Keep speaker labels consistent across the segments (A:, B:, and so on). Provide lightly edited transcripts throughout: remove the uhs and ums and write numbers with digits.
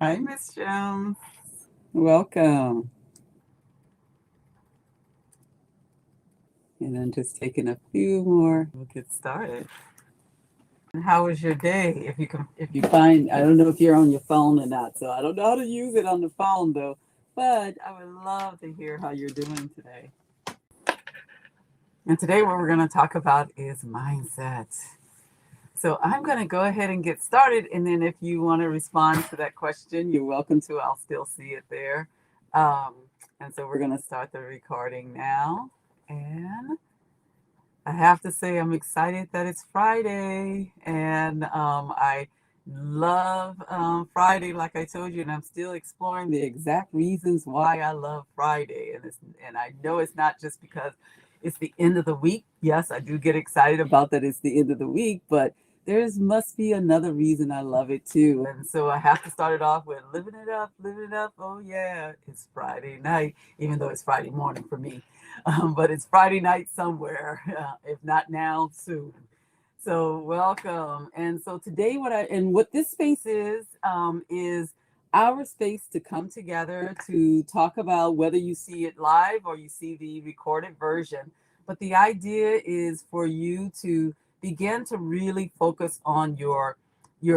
A: Hi, Miss Jones.
B: Welcome. And I'm just taking a few more.
A: We'll get started. How was your day?
B: If you find, I don't know if you're on your phone or not, so I don't know how to use it on the phone though, but I would love to hear how you're doing today.
A: And today, what we're going to talk about is mindset. So I'm going to go ahead and get started. And then if you want to respond to that question, you're welcome to. I'll still see it there. Um, and so we're going to start the recording now. And I have to say, I'm excited that it's Friday. And I love Friday, like I told you, and I'm still exploring the exact reasons why I love Friday. And I know it's not just because it's the end of the week. Yes, I do get excited about that it's the end of the week, but there's must be another reason I love it too. And so I have to start it off with living it up, living it up. Oh yeah, it's Friday night, even though it's Friday morning for me. But it's Friday night somewhere, if not now, soon. So welcome. And so today, what this space is our space to come together to talk about whether you see it live or you see the recorded version. But the idea is for you to begin to really focus on your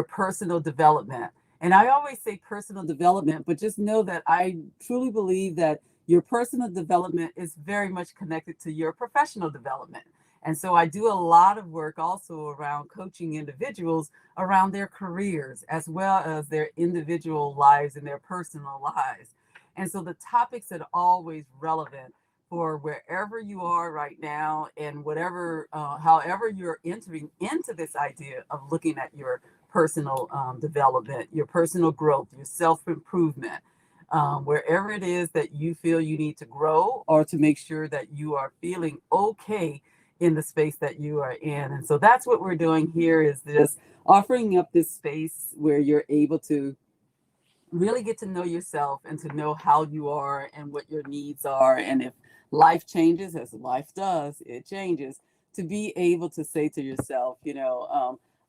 A: personal development. And I always say personal development, but just know that I truly believe that your personal development is very much connected to your professional development. And so I do a lot of work also around coaching individuals around their careers as well as their individual lives and their personal lives. And so the topics that are always relevant for wherever you are right now and however you're entering into this idea of looking at your personal development, your personal growth, your self improvement, wherever it is that you feel you need to grow or to make sure that you are feeling okay in the space that you are in. And so that's what we're doing here is just offering up this space where you're able to really get to know yourself and to know how you are and what your needs are. And if life changes, as life does, it changes, to be able to say to yourself,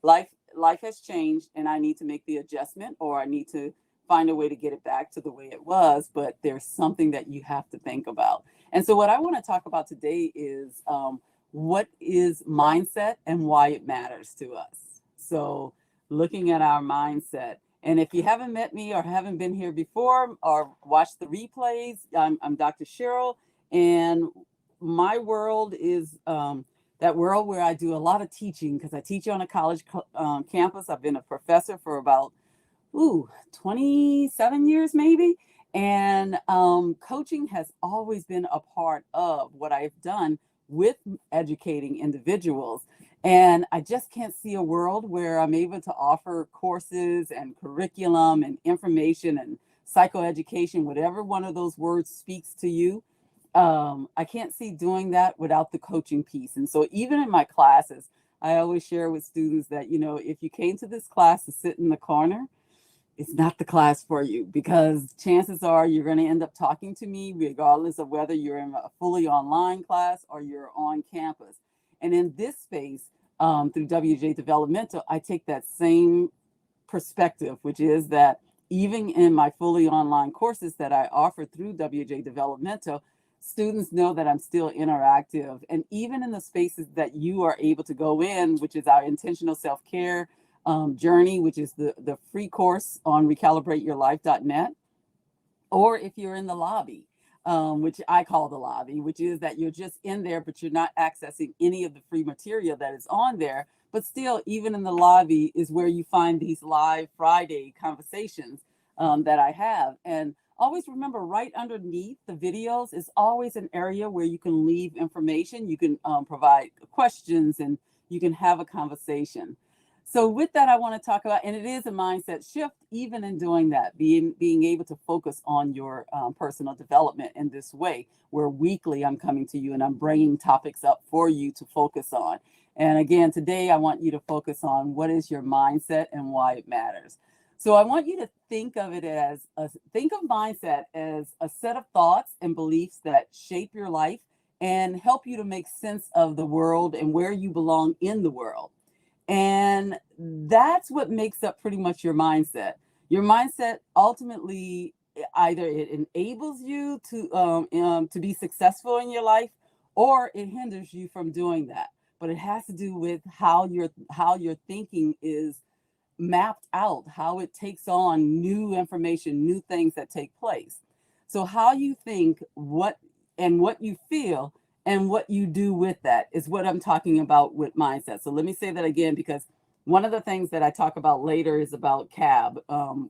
A: life has changed and I need to make the adjustment or I need to find a way to get it back to the way it was. But there's something that you have to think about. And so what I want to talk about today is what is mindset and why it matters to us. So looking at our mindset, and if you haven't met me or haven't been here before or watched the replays, I'm Dr. Cheryl, and my world is that world where I do a lot of teaching because I teach on a college campus. I've been a professor for about 27 years maybe. And coaching has always been a part of what I've done with educating individuals. And I just can't see a world where I'm able to offer courses and curriculum and information and psychoeducation, whatever one of those words speaks to you. I can't see doing that without the coaching piece. And so, even in my classes, I always share with students that, if you came to this class to sit in the corner, it's not the class for you because chances are you're going to end up talking to me regardless of whether you're in a fully online class or you're on campus. And in this space, through WJ Developmental, I take that same perspective, which is that even in my fully online courses that I offer through WJ Developmental, students know that I'm still interactive. And even in the spaces that you are able to go in, which is our intentional self care journey, which is the free course on recalibrateyourlife.net, or if you're in the lobby, which I call the lobby, which is that you're just in there, but you're not accessing any of the free material that is on there. But still, even in the lobby is where you find these live Friday conversations that I have. And always remember, right underneath the videos is always an area where you can leave information, you can provide questions, and you can have a conversation. So with that, I want to talk about, and it is a mindset shift, even in doing that, being able to focus on your personal development in this way, where weekly I'm coming to you and I'm bringing topics up for you to focus on. And again, today I want you to focus on what is your mindset and why it matters. So I want you to think of it think of mindset as a set of thoughts and beliefs that shape your life and help you to make sense of the world and where you belong in the world. And that's what makes up pretty much your mindset.
B: Your mindset ultimately either it enables you to be successful in your life, or it hinders you from doing that. But it has to do with how your thinking is mapped out, how it takes on new information, new things that take place. So how you think, what you feel, and what you do with that is what I'm talking about with mindset. So let me say that again, because one of the things that I talk about later is about CAB,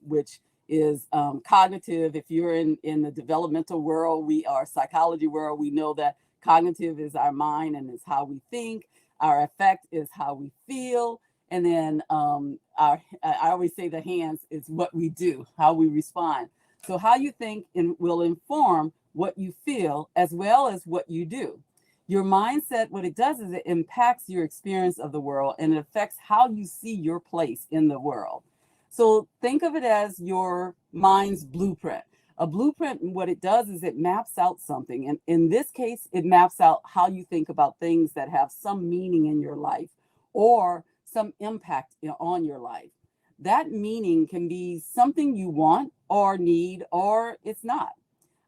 B: which is cognitive. If you're in the developmental world, we are psychology world, we know that cognitive is our mind and is how we think. Our affect is how we feel, and then I always say the hands is what we do, how we respond. So how you think will inform what you feel as well as what you do. Your mindset, what it does is it impacts your experience of the world, and it affects how you see your place in the world. So think of it as your mind's blueprint. A blueprint, what it does is it maps out something. And in this case, it maps out how you think about things that have some meaning in your life or some impact on your life. That meaning can be something you want or need, or it's not.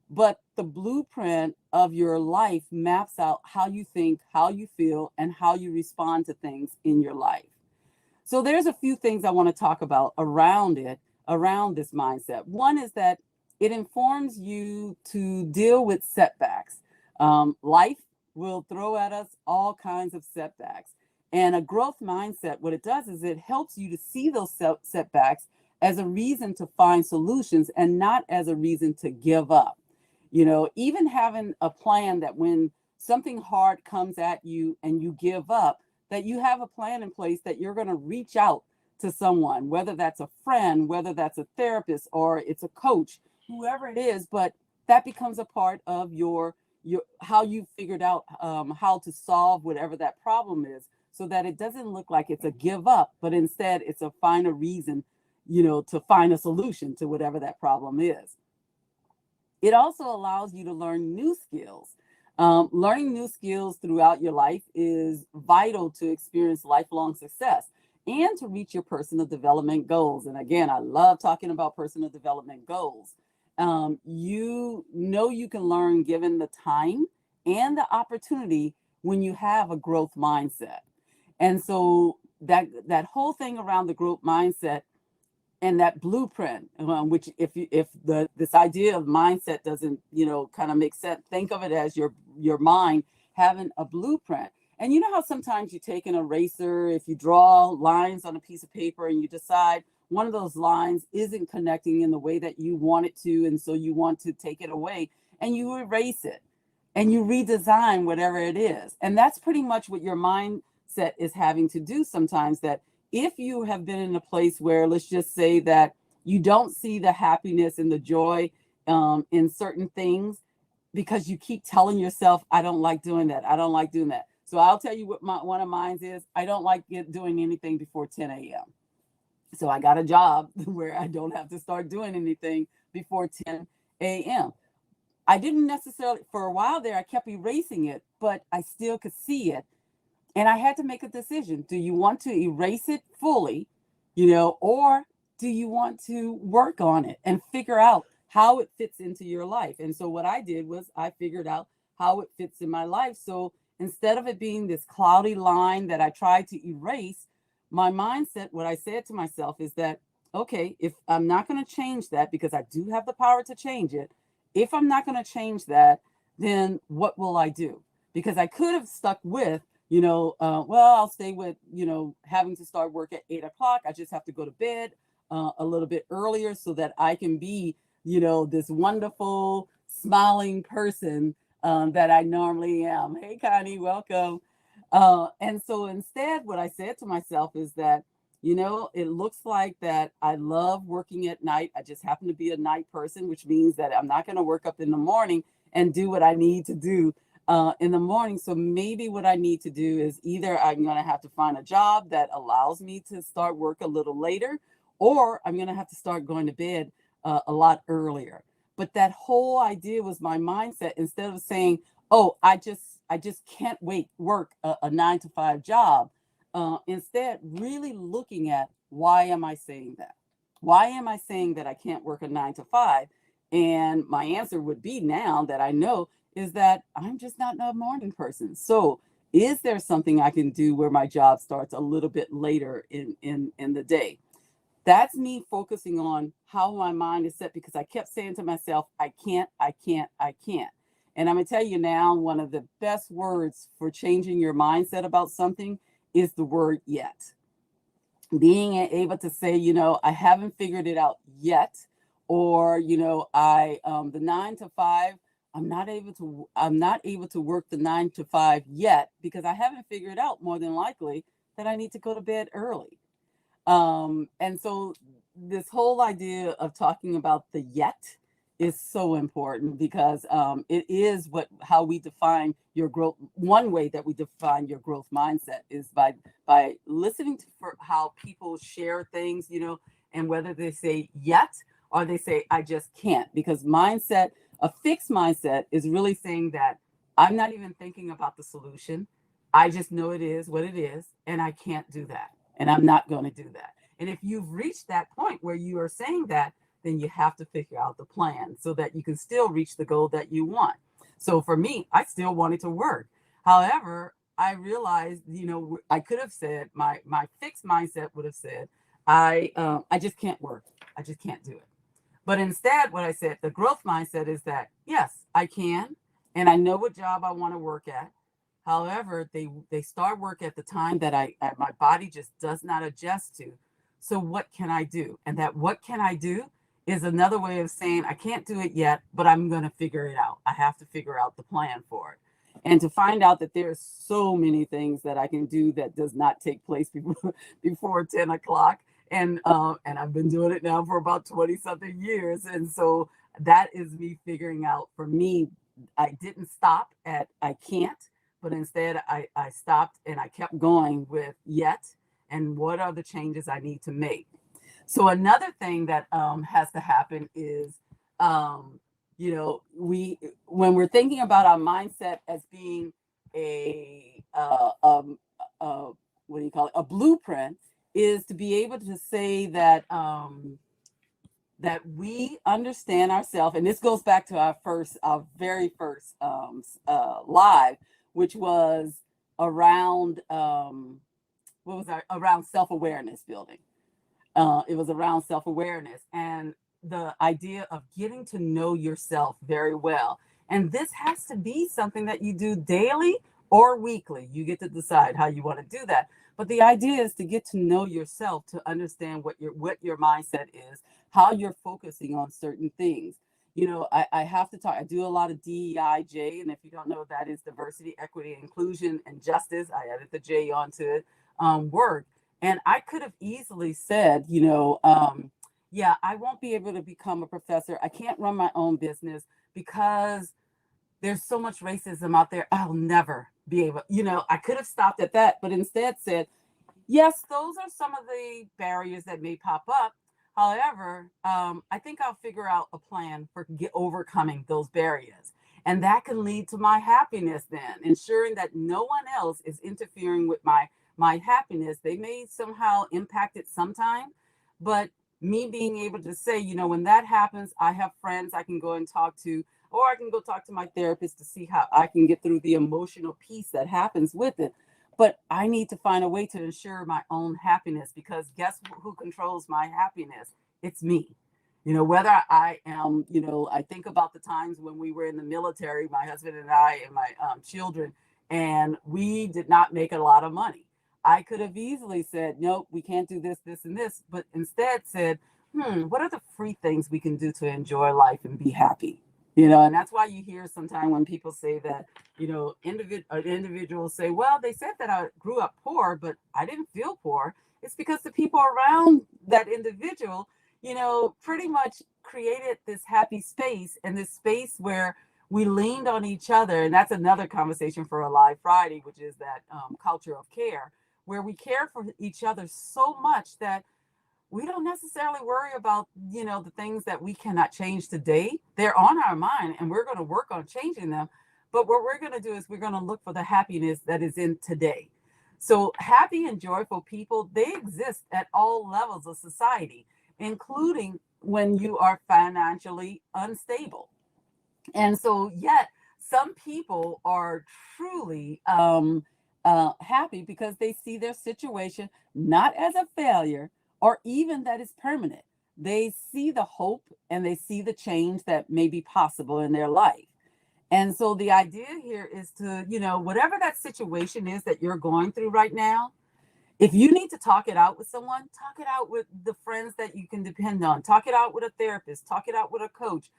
B: But the blueprint of your life maps out how you think, how you feel, and how you respond to things in your life. So there's a few things I want to talk about around it, around this mindset. One is that it informs you to deal with setbacks. Life will throw at us all kinds of setbacks. And a growth mindset, what it does is it helps you to see those setbacks as a reason to find solutions and not as a reason to give up. Even having a plan that when something hard comes at you and you give up, that you have a plan in place that you're going to reach out to someone, whether that's a friend, whether that's a therapist, or it's a coach, whoever it is. But that becomes a part of your how you figured out how to solve whatever that problem is, so that it doesn't look like it's a give up, but instead it's a find a reason, to find a solution to whatever that problem is. It also allows you to learn new skills. Learning new skills throughout your life is vital to experience lifelong success and to reach your personal development goals. And again, I love talking about personal development goals. You can learn given the time and the opportunity when you have a growth mindset. And so that whole thing around the growth mindset and that blueprint, which if this idea of mindset doesn't kind of make sense, think of it as your mind having a blueprint. And you know how sometimes you take an eraser, if you draw lines on a piece of paper and you decide one of those lines isn't connecting in the way that you want it to, and so you want to take it away, and you erase it and you redesign whatever it is. And that's pretty much what your mindset is having to do sometimes. That if you have been in a place where, let's just say that you don't see the happiness and the joy in certain things, because you keep telling yourself, I don't like doing that, I don't like doing that. So I'll tell you what one of mine is. I don't like doing anything before 10 a.m. So I got a job where I don't have to start doing anything before 10 a.m. I didn't necessarily, for a while there, I kept erasing it, but I still could see it. And I had to make a decision. Do you want to erase it fully, or do you want to work on it and figure out how it fits into your life? And so what I did was I figured out how it fits in my life. So instead of it being this cloudy line that I tried to erase, my mindset, what I said to myself is that, okay, if I'm not going to change that, because I do have the power to change it, if I'm not going to change that, then what will I do? Because I could have stuck with, well, I'll stay with, having to start work at 8 o'clock. I just have to go to bed a little bit earlier so that I can be, this wonderful, smiling person that I normally am. Hey, Connie, welcome. And so instead, what I said to myself is that, it looks like that I love working at night. I just happen to be a night person, which means that I'm not going to work up in the morning and do what I need to do in the morning. So maybe what I need to do is either I'm going to have to find a job that allows me to start work a little later, or I'm going to have to start going to bed a lot earlier. But that whole idea was my mindset. Instead of saying, oh, I just can't wait, work a 9 to 5 job. Instead, really looking at, why am I saying that? Why am I saying that I can't work a 9 to 5? And my answer would be, now that I know, is that I'm just not a morning person. So is there something I can do where my job starts a little bit later in the day? That's me focusing on how my mind is set, because I kept saying to myself, I can't, I can't, I can't. And I'm going to tell you now, one of the best words for changing your mindset about something is the word yet. Being able to say, I haven't figured it out yet, or, the 9 to 5, I'm not able to work the 9 to 5 yet, because I haven't figured out, more than likely, that I need to go to bed early. And so this whole idea of talking about the yet is so important, because it is how we define your growth. One way that we define your growth mindset is by listening to for how people share things, and whether they say yet or they say I just can't. Because a fixed mindset is really saying that I'm not even thinking about the solution. I just know it is what it is, and I can't do that, and I'm not going to do that. And if you've reached that point where you are saying that, then you have to figure out the plan so that you can still reach the goal that you want. So for me, I still wanted to work. However, I realized, I could have said, my fixed mindset would have said, I just can't work. I just can't do it. But instead, what I said, the growth mindset is that, yes, I can, and I know what job I want to work at. However, they start work at the time that my body just does not adjust to. So what can I do? And that what can I do is another way of saying I can't do it yet, but I'm going to figure it out. I have to figure out the plan for it. And to find out that there's so many things that I can do that does not take place before 10 o'clock. And I've been doing it now for about 20 something years. And so that is me figuring out, for me, I didn't stop at I can't, but instead I stopped and I kept going with yet, and what are the changes I need to make. So another thing that has to happen is, when we're thinking about our mindset as being what do you call it, a blueprint, is to be able to say that that we understand ourselves. And this goes back to our very first live, which was around around self-awareness building. It was around self-awareness and the idea of getting to know yourself very well. And this has to be something that you do daily or weekly. You get to decide how you want to do that. But the idea is to get to know yourself, to understand what your mindset is, how you're focusing on certain things. I have to talk. I do a lot of DEIJ, and if you don't know, that is diversity, equity, inclusion, and justice. I added the J onto it. Work. And I could have easily said, yeah, I won't be able to become a professor. I can't run my own business because there's so much racism out there. I'll never be able, I could have stopped at that, but instead said, yes, those are some of the barriers that may pop up. However, I think I'll figure out a plan for overcoming those barriers. And that can lead to my happiness then, ensuring that no one else is interfering with my happiness. They may somehow impact it sometime, but me being able to say, when that happens, I have friends I can go and talk to, or I can go talk to my therapist to see how I can get through the emotional piece that happens with it. But I need to find a way to ensure my own happiness, because guess who controls my happiness? It's me. Whether I am, I think about the times when we were in the military, my husband and I and my children, and we did not make a lot of money. I could have easily said, nope, we can't do this, this, and this, but instead said, what are the free things we can do to enjoy life and be happy? And that's why you hear sometimes when people say that, individuals say, well, they said that I grew up poor, but I didn't feel poor. It's because the people around that individual, pretty much created this happy space, and this space where we leaned on each other. And that's another conversation for a Live Friday, which is that culture of care, where we care for each other so much that we don't necessarily worry about, the things that we cannot change today. They're on our mind, and we're going to work on changing them. But what we're going to do is we're going to look for the happiness that is in today. So happy and joyful people, they exist at all levels of society. including when you are financially unstable. And so, yet, some people are truly happy because they see their situation not as a failure or even that it's permanent. They see the hope and they see the change that may be possible in their life. And so, the idea here is to, whatever that situation is that you're going through right now, if you need to talk it out with someone, talk it out with the friends that you can depend on. Talk it out with a therapist. Talk it out with a coach,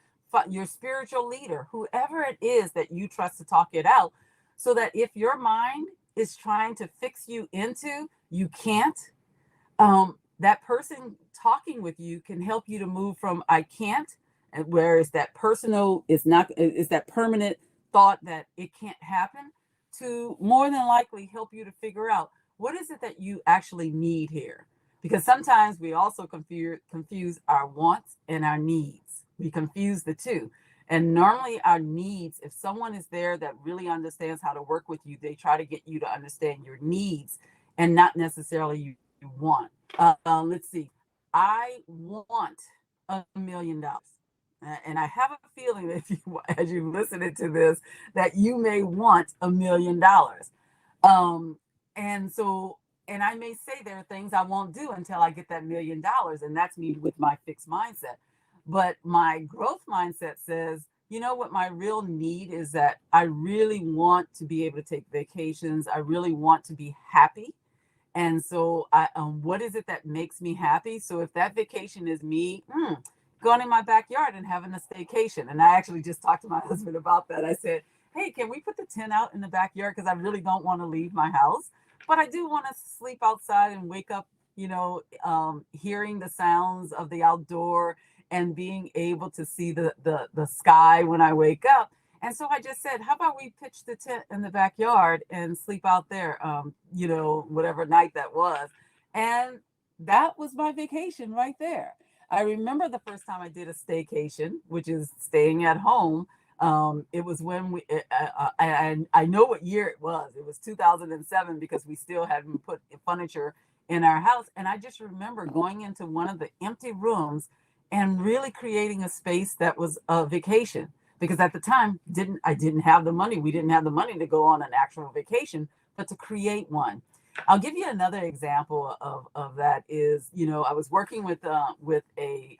B: your spiritual leader, whoever it is that you trust to talk it out, so that if your mind is trying to fix you into, you can't, that person talking with you can help you to move from I can't, and whereas that personal is that permanent thought that it can't happen, to more than likely help you to figure out what is it that you actually need here. Because sometimes we also confuse our wants and our needs. We confuse the two. And normally our needs, if someone is there that really understands how to work with you, they try to get you to understand your needs and not necessarily you want. Let's see. I want $1 million. And I have a feeling that as you listen to this, that you may want $1 million. And so, and I may say there are things I won't do until I get that $1 million. And that's me with my fixed mindset. But my growth mindset says, you know what my real need is, that I really want to be able to take vacations. I really want to be happy. And so what is it that makes me happy? So if that vacation is me going in my backyard and having a staycation, and I actually just talked to my husband about that. I said, hey, can we put the tent out in the backyard? Because I really don't want to leave my house, but I do want to sleep outside and wake up, hearing the sounds of the outdoor and being able to see the sky when I wake up. And so I just said, how about we pitch the tent in the backyard and sleep out there, whatever night that was. And that was my vacation right there. I remember the first time I did a staycation, which is staying at home. It was when I know what year it was. It was 2007, because we still hadn't put furniture in our house. And I just remember going into one of the empty rooms and really creating a space that was a vacation. Because at the time, I didn't have the money. We didn't have the money to go on an actual vacation, but to create one. I'll give you another example of that is, I was working with a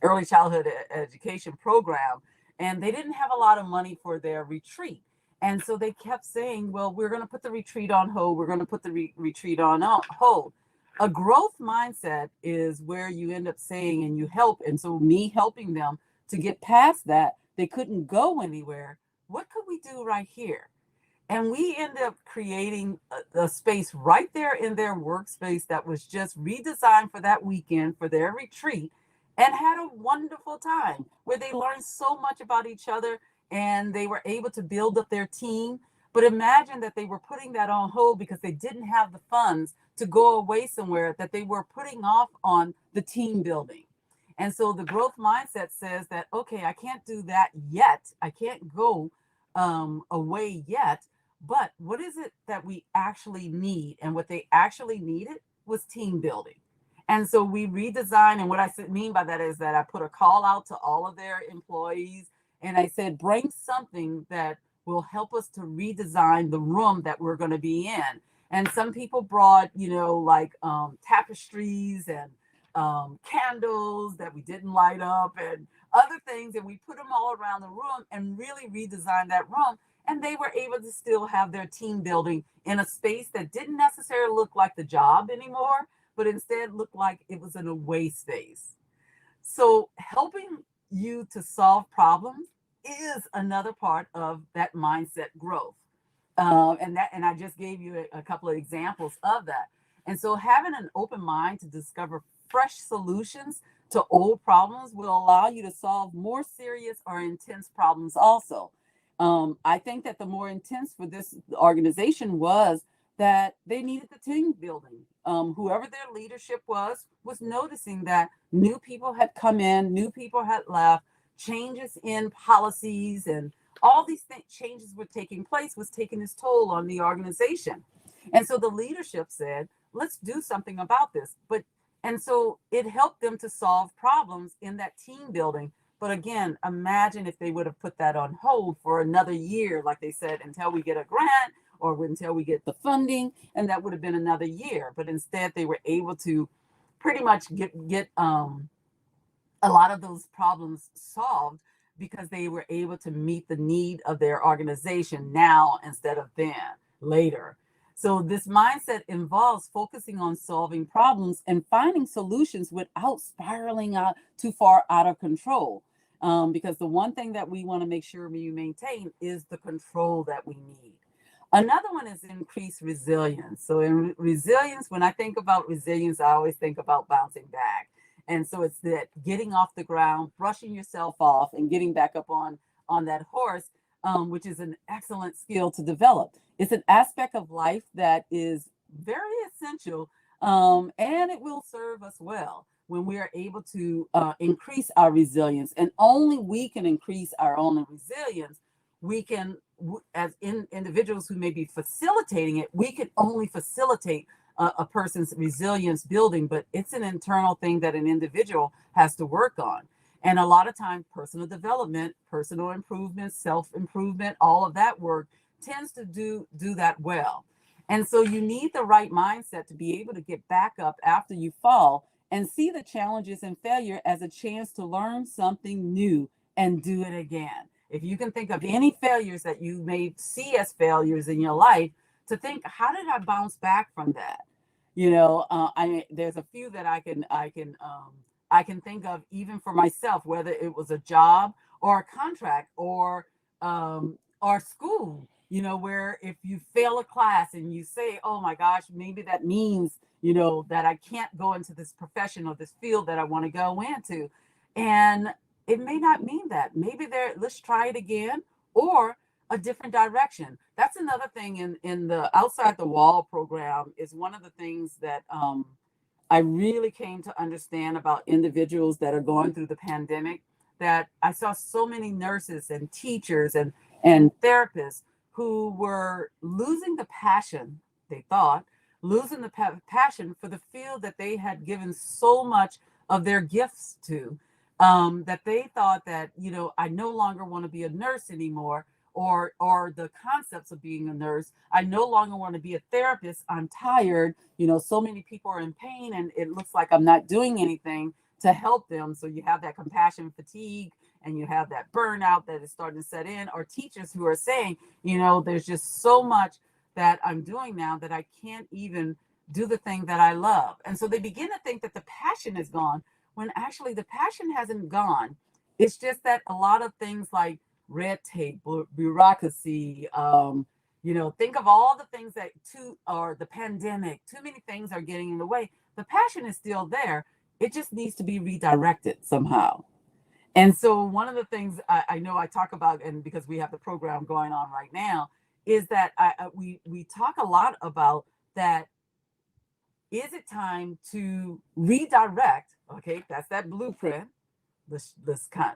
B: early childhood education program, and they didn't have a lot of money for their retreat. And so they kept saying, well, we're going to put the retreat on hold. We're going to put the retreat on hold. A growth mindset is where you end up saying, and you help. And so me helping them to get past that, they couldn't go anywhere. What could we do right here? And we ended up creating a space right there in their workspace that was just redesigned for that weekend for their retreat, and had a wonderful time where they learned so much about each other and they were able to build up their team. But imagine that they were putting that on hold because they didn't have the funds to go away somewhere, that they were putting off on the team building. And so the growth mindset says that, okay, I can't do that yet. I can't go away yet. But what is it that we actually need? And what they actually needed was team building. And so we redesigned. And what I mean by that is that I put a call out to all of their employees. And I said, bring something that will help us to redesign the room that we're going to be in. And some people brought, tapestries and candles that we didn't light up and other things. And we put them all around the room and really redesigned that room. And they were able to still have their team building in a space that didn't necessarily look like the job anymore, but instead looked like it was an away space. So helping you to solve problems is another part of that mindset growth. And I just gave you a couple of examples of that. And so having an open mind to discover fresh solutions to old problems will allow you to solve more serious or intense problems also. I think that the more intense for this organization was that they needed the team building. Whoever their leadership was noticing that new people had come in, new people had left, changes in policies and all these changes were taking place, was taking its toll on the organization. And so the leadership said, let's do something about this.
A: And so it helped them to solve problems in that team building. But again, imagine if they would have put that on hold for another year, like they said, until we get a grant or until we get the funding, and that would have been another year. But instead, they were able to pretty much get a lot of those problems solved because they were able to meet the need of their organization now instead of then, later. So this mindset involves focusing on solving problems and finding solutions without spiraling out too far out of control. Because the one thing that we want to make sure we maintain is the control that we need. Another one is increased resilience. So in resilience, when I think about resilience, I always think about bouncing back. And so it's that getting off the ground, brushing yourself off, and getting back up on that horse, which is an excellent skill to develop. It's an aspect of life that is very essential, and it will serve us well when we are able to increase our resilience. And only we can increase our own resilience. We can, as individuals who may be facilitating it, we can only facilitate a person's resilience building, but it's an internal thing that an individual has to work on. And a lot of times, personal development, personal improvement, self-improvement, all of that work tends to do that well. And so you need the right mindset to be able to get back up after you fall and see the challenges and failure as a chance to learn something new and do it again. If you can think of any failures that you may see as failures in your life, to think, how did I bounce back from that? There's a few that I can think of even for myself, whether it was a job or a contract or school. Where if you fail a class and you say, "Oh my gosh, maybe that means that I can't go into this profession or this field that I want to go into," and it may not mean that. Maybe let's try it again, or a different direction. That's another thing in the outside the wall program is one of the things that I really came to understand about individuals that are going through the pandemic, that I saw so many nurses and teachers and therapists who were losing the passion, they thought, losing the passion for the field that they had given so much of their gifts to, that they thought that, I no longer want to be a nurse anymore, or the concepts of being a nurse. I no longer want to be a therapist. I'm tired. So many people are in pain and it looks like I'm not doing anything to help them. So you have that compassion fatigue and you have that burnout that is starting to set in, or teachers who are saying, there's just so much that I'm doing now that I can't even do the thing that I love. And so they begin to think that the passion is gone when actually the passion hasn't gone. It's just that a lot of things like red tape, bureaucracy, think of all the things or the pandemic, too many things are getting in the way. The passion is still there. It just needs to be redirected somehow. And so one of the things I know I talk about, and because we have the program going on right now, is that we talk a lot about that. Is it time to redirect? Okay, that's that blueprint. Let's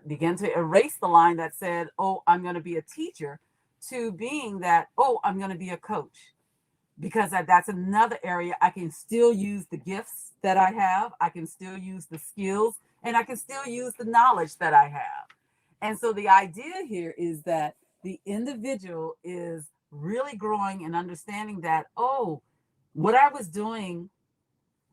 A: begin to erase the line that said, "Oh, I'm going to be a teacher," to being that, "Oh, I'm going to be a coach," because that's another area I can still use the gifts that I have. I can still use the skills, and I can still use the knowledge that I have. And so the idea here is that the individual is really growing and understanding that, oh, what I was doing,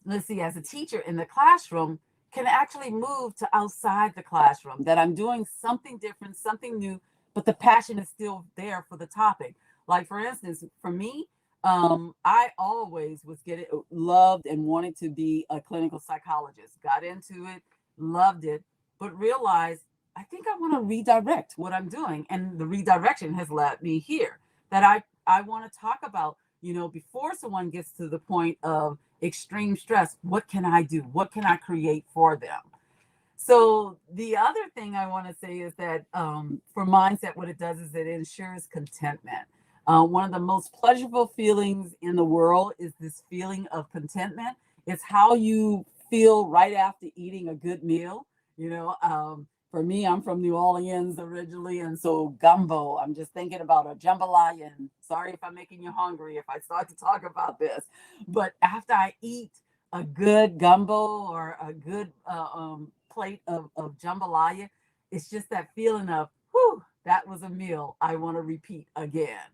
A: let's see, as a teacher in the classroom can actually move to outside the classroom, that I'm doing something different, something new, but the passion is still there for the topic. Like, for instance, for me, I always was loved and wanted to be a clinical psychologist, got into it, loved it, but realized I think I want to redirect what I'm doing. And the redirection has led me here, that I want to talk about, before someone gets to the point of extreme stress, what can I do? What can I create for them? So the other thing I want to say is that for mindset, what it does is it ensures contentment. One of the most pleasurable feelings in the world is this feeling of contentment. It's how you feel right after eating a good meal. For me, I'm from New Orleans originally, and so gumbo, I'm just thinking about a jambalaya. And sorry if I'm making you hungry if I start to talk about this, but after I eat
B: a good gumbo or a good plate of jambalaya, it's just that feeling of, whew, that was a meal I want to repeat again.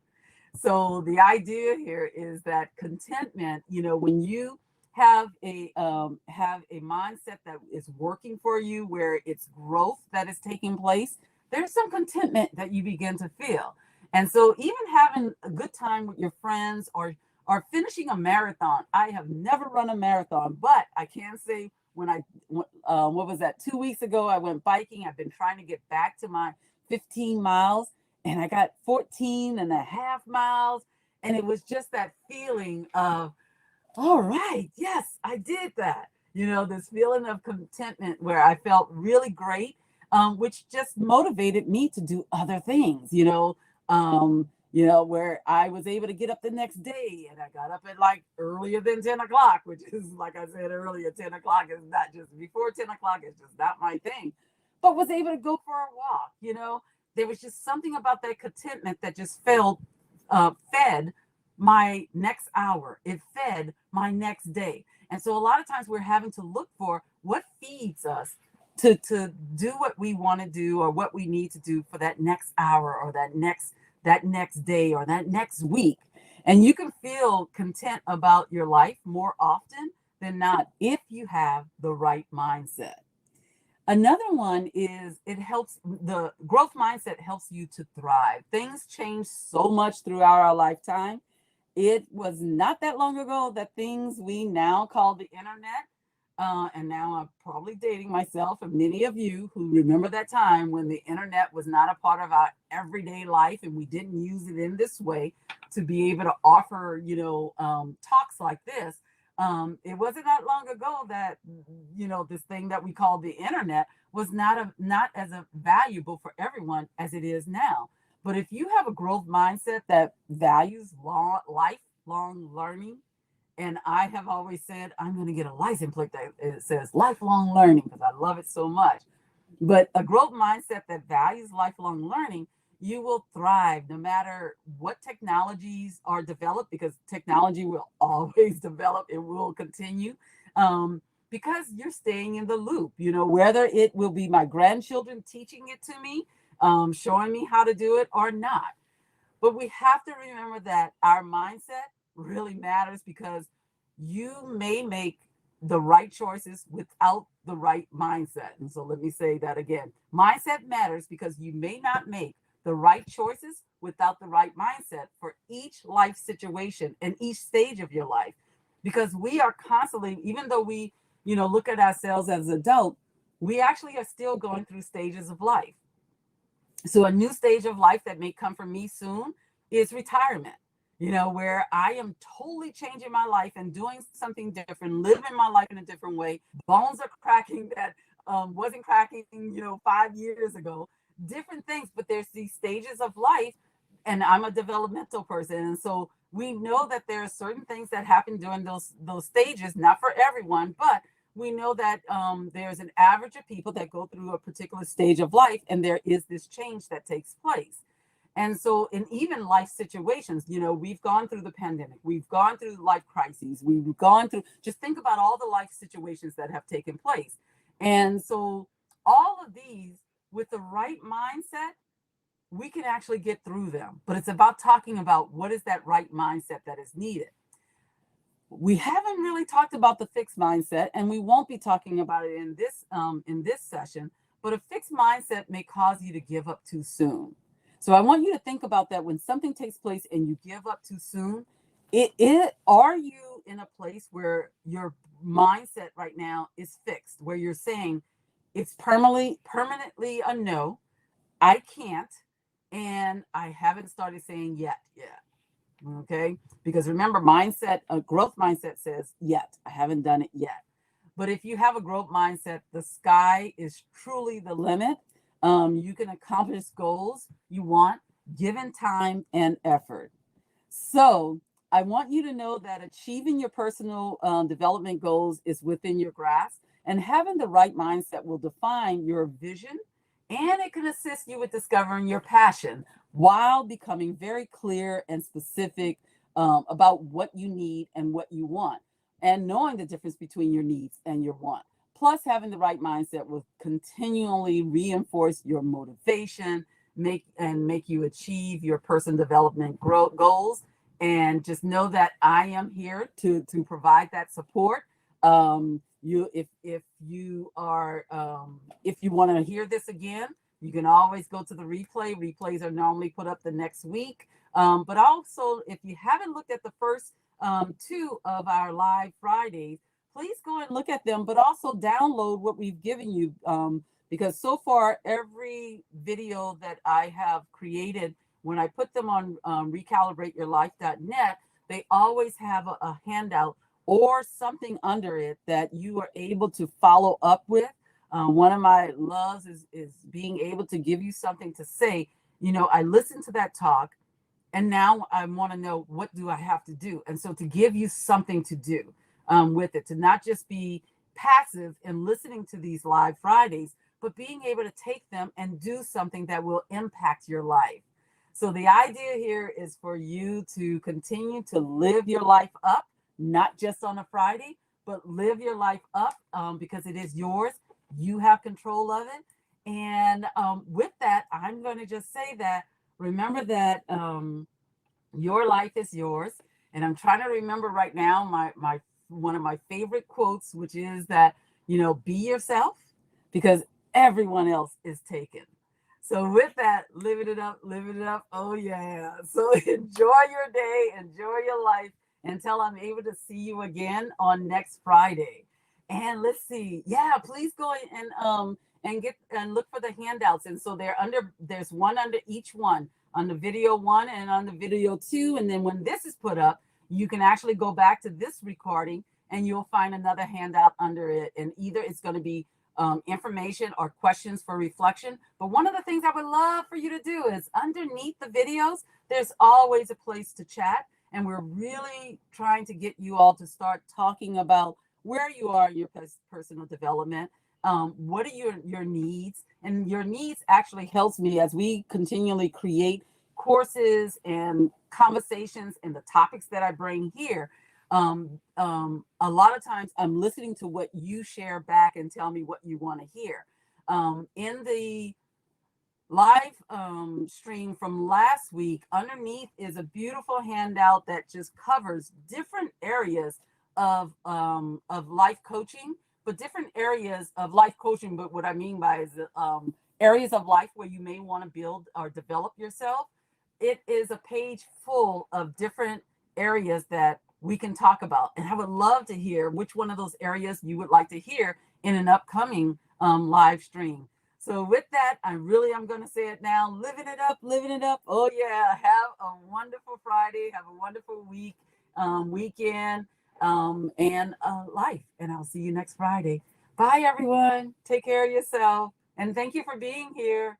B: So the idea here is that contentment, when you have a mindset that is working for you, where it's growth that is taking place, there's some contentment that you begin to feel. And so even having a good time with your friends, or finishing a marathon. I have never run a marathon, but I can say what was that, 2 weeks ago, I went biking. I've been trying to get back to my 15 miles, and I got 14 and a half miles. And it was just that feeling of, all right, yes, I did that. This feeling of contentment where I felt really great, which just motivated me to do other things, where I was able to get up the next day, and I got up at like earlier than 10 o'clock, which is, like I said earlier, 10 o'clock is not just before 10 o'clock, it's just not my thing, but was able to go for a walk. There was just something about that contentment that just fed my next hour. It fed my next day. And so a lot of times we're having to look for what feeds us to do what we want to do, or what we need to do for that next hour, or that next day, or that next week. And you can feel content about your life more often than not if you have the right mindset. Another one is, the growth mindset helps you to thrive. Things change so much throughout our lifetime. It was not that long ago that things we now call the internet, and now I'm probably dating myself and many of you who remember that time when the internet was not a part of our everyday life, and we didn't use it in this way to be able to offer, talks like this. It wasn't that long ago that, this thing that we call the internet was not as valuable for everyone as it is now. But if you have a growth mindset that values lifelong learning, and I have always said, I'm going to get a license plate that it says lifelong learning, because I love it so much. But a growth mindset that values lifelong learning, you will thrive no matter what technologies are developed, because technology will always develop. It will continue, because you're staying in the loop, whether it will be my grandchildren teaching it to me, showing me how to do it or not. But we have to remember that our mindset really matters, because you may make the right choices without the right mindset. And so let me say that again. Mindset matters, because you may not make the right choices without the right mindset for each life situation and each stage of your life. Because we are constantly, even though we, look at ourselves as adults, we actually are still going through stages of life. So a new stage of life that may come for me soon is retirement, where I am totally changing my life and doing something different, living my life in a different way. Bones are cracking that wasn't cracking, 5 years ago. Different things, but there's these stages of life, and I'm a developmental person, and so we know that there are certain things that happen during those stages. Not for everyone, but we know that there's an average of people that go through a particular stage of life, and there is this change that takes place. And so in even life situations, we've gone through the pandemic, we've gone through life crises, we've gone through, just think about all the life situations that have taken place. And so all of these, with the right mindset, we can actually get through them. But it's about talking about what is that right mindset that is needed. We haven't really talked about the fixed mindset, and we won't be talking about it in this session. But a fixed mindset may cause you to give up too soon. So I want you to think about that when something takes place and you give up too soon. Are you in a place where your mindset right now is fixed, where you're saying it's permanently a no, I can't, and I haven't started saying yet. Okay, because remember, a growth mindset says yet, I haven't done it yet. But if you have a growth mindset, the sky is truly the limit. You can accomplish goals you want, given time and effort. So I want you to know that achieving your personal development goals is within your grasp, and having the right mindset will define your vision, and it can assist you with discovering your passion while becoming very clear and specific about what you need and what you want. and knowing the difference between your needs and your want. Plus, having the right mindset will continually reinforce your motivation, make you achieve your personal development goals. And just know that I am here to provide that support. If you are if you want to hear this again, you can always go to the replay. Replays are normally put up the next week. But also, if you haven't looked at the first two of our live Fridays, please go and look at them, but also download what we've given you. Because so far, every video that I have created, when I put them on recalibrateyourlife.net, they always have a handout or something under it that you are able to follow up with. One of my loves is being able to give you something to say. I listened to that talk, and now I want to know, what do I have to do? And so to give you something to do with it, to not just be passive in listening to these live Fridays, but being able to take them and do something that will impact your life. So the idea here is for you to continue to live your life up, not just on a Friday, but live your life up because it is yours. You have control of it. And with that, I'm going to just say that, remember that your life is yours. And I'm trying to remember right now my one of my favorite quotes, which is that, be yourself because everyone else is taken. So with that, living it up, living it up. Oh yeah. So enjoy your day, enjoy your life until I'm able to see you again on next Friday. And let's see. Yeah, please go and get and look for the handouts. And so there's one under each one, on the video 1 and on the video 2. And then when this is put up, you can actually go back to this recording and you'll find another handout under it. And either it's going to be information or questions for reflection. But one of the things I would love for you to do is, underneath the videos, there's always a place to chat. And we're really trying to get you all to start talking about where you are in your personal development. What are your needs? And your needs actually helps me as we continually create courses and conversations and the topics that I bring here. A lot of times I'm listening to what you share back and tell me what you want to hear. In the live stream from last week, underneath is a beautiful handout that just covers different areas of life coaching, but different areas of life coaching. But what I mean by is areas of life where you may want to build or develop yourself. It is a page full of different areas that we can talk about. And I would love to hear which one of those areas you would like to hear in an upcoming live stream. So with that, I'm going to say it now, living it up, living it up. Oh yeah, have a wonderful Friday, have a wonderful weekend, and life. And I'll see you next Friday. Bye everyone. Take care of yourself. And thank you for being here.